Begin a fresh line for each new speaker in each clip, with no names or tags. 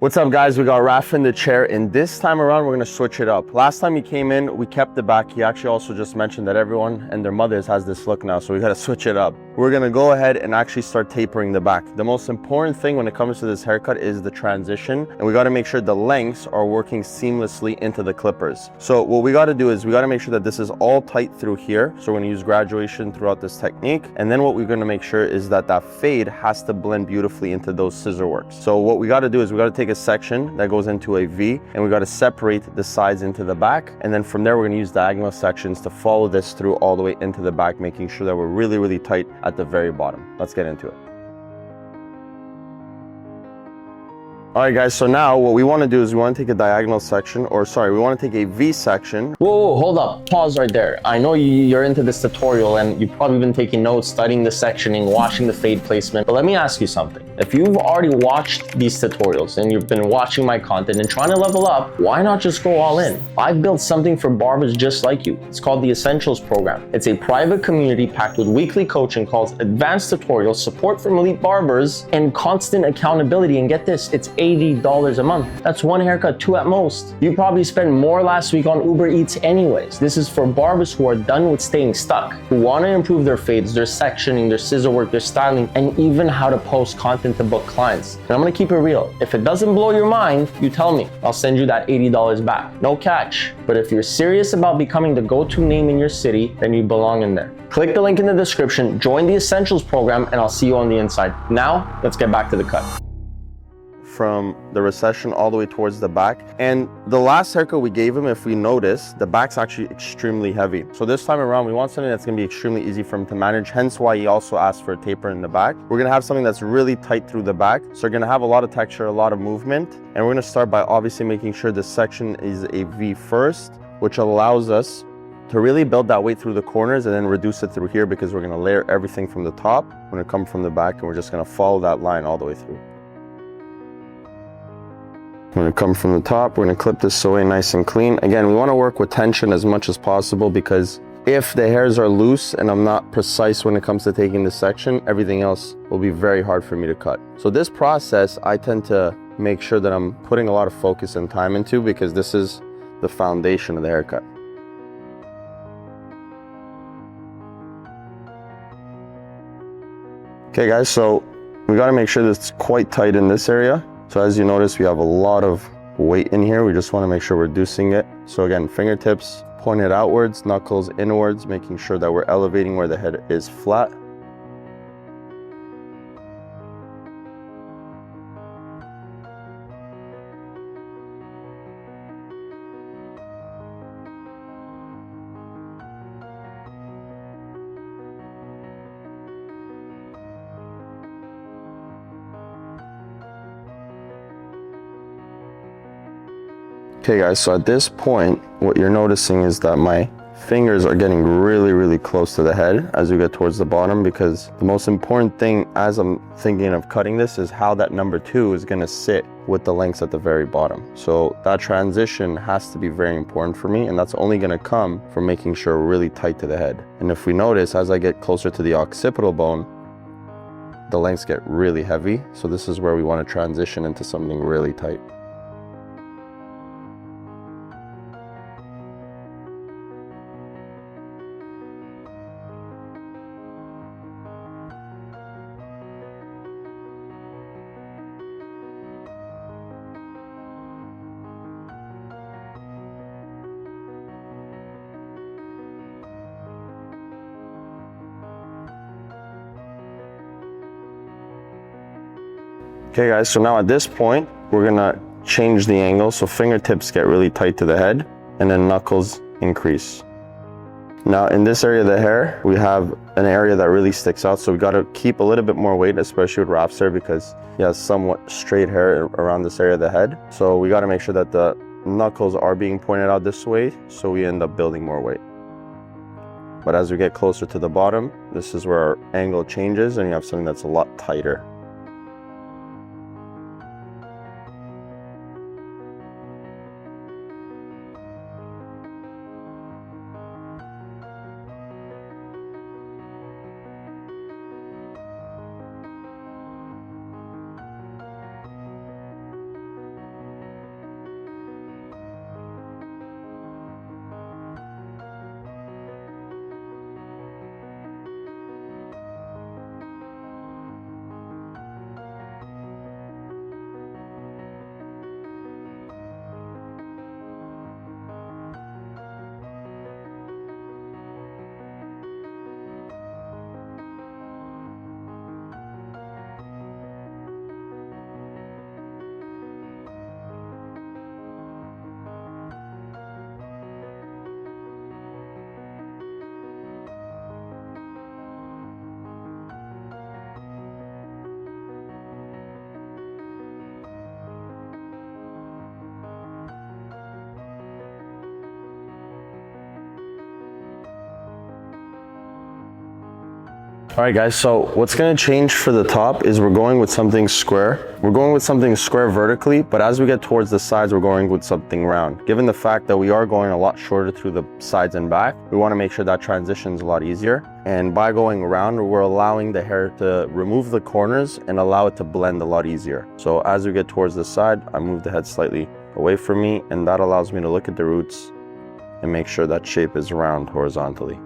What's up guys, we got Raf in the chair, and this time around we're going to switch it up. Last time he came in, we kept the back. He actually also just mentioned that everyone and their mothers has this look now, so we got to switch it up. We're going to go ahead and actually start tapering the back. The most important thing when it comes to this haircut is the transition, and we got to make sure the lengths are working seamlessly into the clippers. So what we got to do is we got to make sure that this is all tight through here. So we're going to use graduation throughout this technique, and then what we're going to make sure is that that fade has to blend beautifully into those scissor works. So what we got to do is we got to take a section that goes into a V, and we got to separate the sides into the back, and then from there we're going to use diagonal sections to follow this through all the way into the back, making sure that we're really tight at the very bottom. Let's get into it. All right guys, so now what we want to do is we want to take a diagonal section, or sorry, we want to take a V section.
Whoa, hold up, pause right there. I know you're into this tutorial and you've probably been taking notes, studying the sectioning, watching the fade placement, but let me ask you something. If you've already watched these tutorials and you've been watching my content and trying to level up, why not just go all in? I've built something for barbers just like you. It's called the Essentials Program. It's a private community packed with weekly coaching calls, advanced tutorials, support from elite barbers, and constant accountability. And get this, it's $80 a month. That's one haircut, two at most. You probably spent more last week on Uber Eats anyways. This is for barbers who are done with staying stuck, who want to improve their fades, their sectioning, their scissor work, their styling, and even how to post content to book clients. And I'm gonna keep it real. If it doesn't blow your mind, you tell me. I'll send you that $80 back. No catch. But if you're serious about becoming the go-to name in your city, then you belong in there. Click the link in the description, join the Essentials program, and I'll see you on the inside. Now, let's get back to the cut.
From the recession all the way towards the back, and the last haircut we gave him, if we notice, the back's actually extremely heavy. So this time around we want something that's going to be extremely easy for him to manage, hence why he also asked for a taper in the back. We're going to have something that's really tight through the back, so we're going to have a lot of texture, a lot of movement, and we're going to start by obviously making sure this section is a V first, which allows us to really build that weight through the corners and then reduce it through here, because we're going to layer everything from the top. We're going to come from the back and we're just going to follow that line all the way through. We're going to come from the top, we're going to clip this away nice and clean. Again, we want to work with tension as much as possible, because if the hairs are loose and I'm not precise when it comes to taking the section, everything else will be very hard for me to cut. So this process, I tend to make sure that I'm putting a lot of focus and time into, because this is the foundation of the haircut. Okay guys, so we got to make sure that it's quite tight in this area. So as you notice, we have a lot of weight in here. We just want to make sure we're reducing it. So again, fingertips pointed outwards, knuckles inwards, making sure that we're elevating where the head is flat. Okay guys, so at this point, what you're noticing is that my fingers are getting really close to the head as we get towards the bottom, because the most important thing as I'm thinking of cutting this is how that number 2 is going to sit with the lengths at the very bottom. So that transition has to be very important for me, and that's only going to come from making sure we're really tight to the head. And if we notice, as I get closer to the occipital bone, the lengths get really heavy. So this is where we want to transition into something really tight. Okay guys, so now at this point, we're gonna change the angle. So fingertips get really tight to the head, and then knuckles increase. Now in this area of the hair, we have an area that really sticks out. So we gotta keep a little bit more weight, especially with Raf's hair, because he has somewhat straight hair around this area of the head. So we gotta make sure that the knuckles are being pointed out this way, so we end up building more weight. But as we get closer to the bottom, this is where our angle changes and you have something that's a lot tighter. All right, guys, so what's gonna change for the top is we're going with something square. We're going with something square vertically, but as we get towards the sides, we're going with something round. Given the fact that we are going a lot shorter through the sides and back, we wanna make sure that transition's a lot easier. And by going round, we're allowing the hair to remove the corners and allow it to blend a lot easier. So as we get towards the side, I move the head slightly away from me, and that allows me to look at the roots and make sure that shape is round horizontally.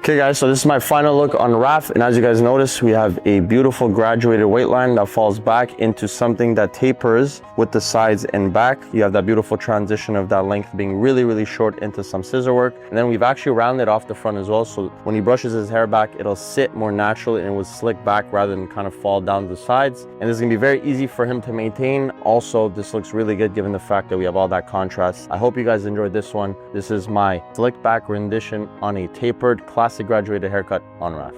Okay guys, so this is my final look on Raf, and as you guys notice, we have a beautiful graduated weight line that falls back into something that tapers with the sides and back. You have that beautiful transition of that length being really short into some scissor work. And then we've actually rounded off the front as well, so when he brushes his hair back, it'll sit more naturally and it will slick back rather than kind of fall down the sides. And this is gonna be very easy for him to maintain. Also, this looks really good given the fact that we have all that contrast. I hope you guys enjoyed this one. This is my slick back rendition on a tapered classic graduated haircut on Raf.